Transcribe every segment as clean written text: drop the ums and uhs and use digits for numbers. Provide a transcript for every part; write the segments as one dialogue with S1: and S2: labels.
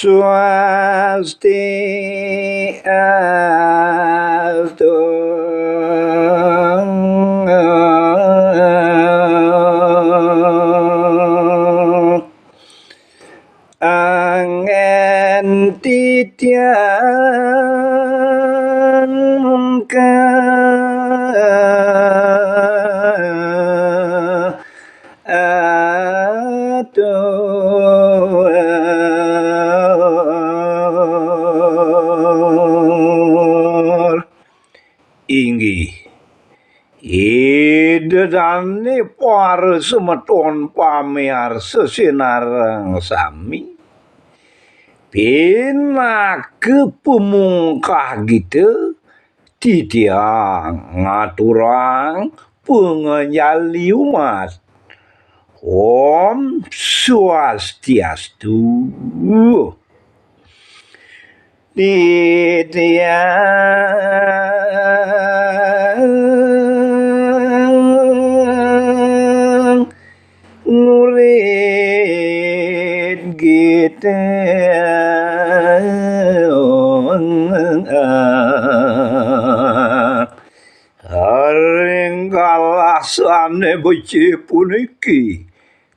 S1: Swastiastu. Angen titian ka atur inggih idedane para semeton pamirsa sinareng sami pinake pemungkah gitu titiang ngaturang pengenyali umat Om Swastiastu. Titiang ngurit kita haring kalasane beci puniki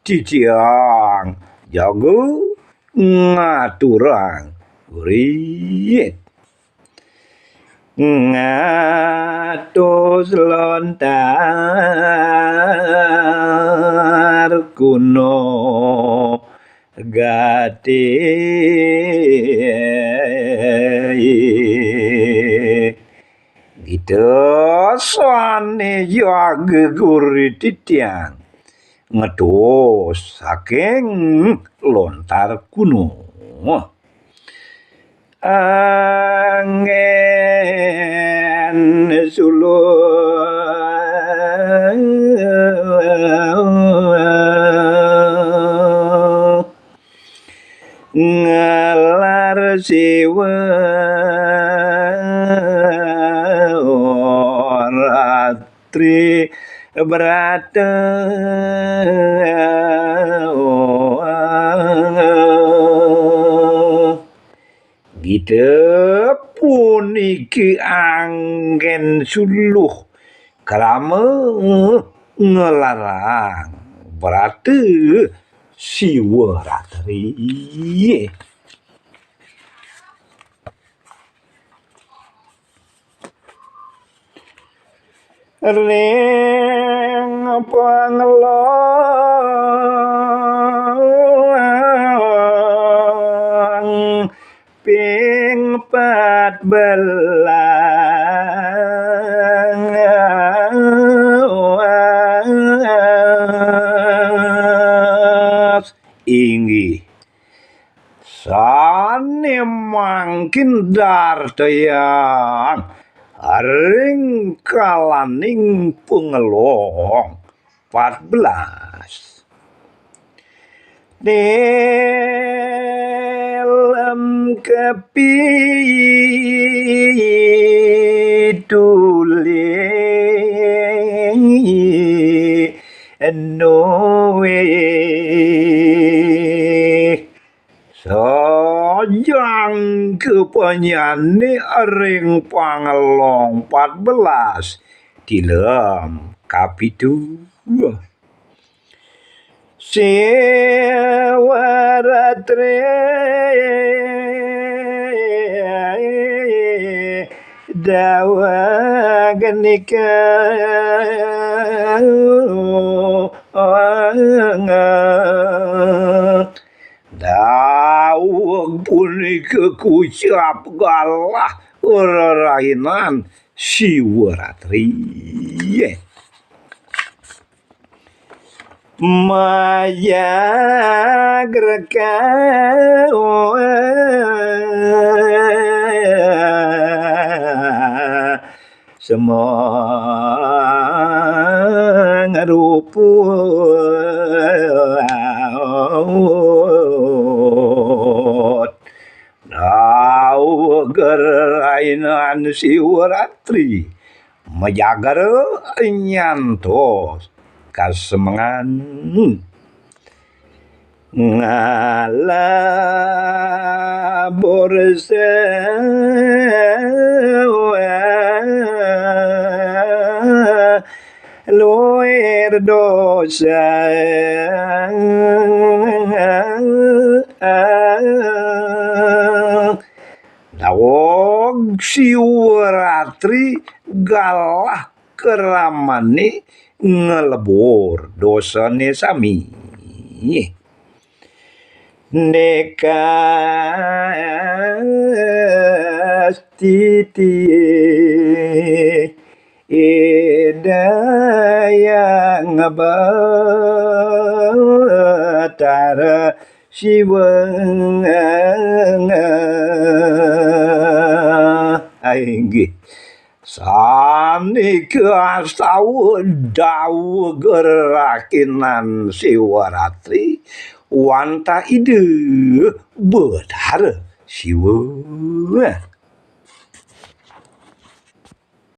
S1: titiang jago ngaturang urit ngatos lontar kuno gati gitu soane jaga gurit titiang ngedos saking lontar kuno angen sulung ngalar siwa ratri berata gitu puniki anggen suluh krama ngelarang berarti siwa ratri ring pangelong ping 14 inggih sane mangkin dartayang haring kalaning pengelong 14 dalam kapituli noe sajang kepenyane ring pangelong 14 di dalam kapitul Sewaratri dawa genika dawag punika kucap galah rainan Siwaratri Maya greka semua ngarupu dau gerainan Siwaratri majagar nyantos kasemangan ngalah dosa luar dosa dawog siwratri galah keramane ngelebur dosane sami nekas titi yang batara siweng ainggi sanika sawedau gerakinan siwaratri wanta ide bedara siwa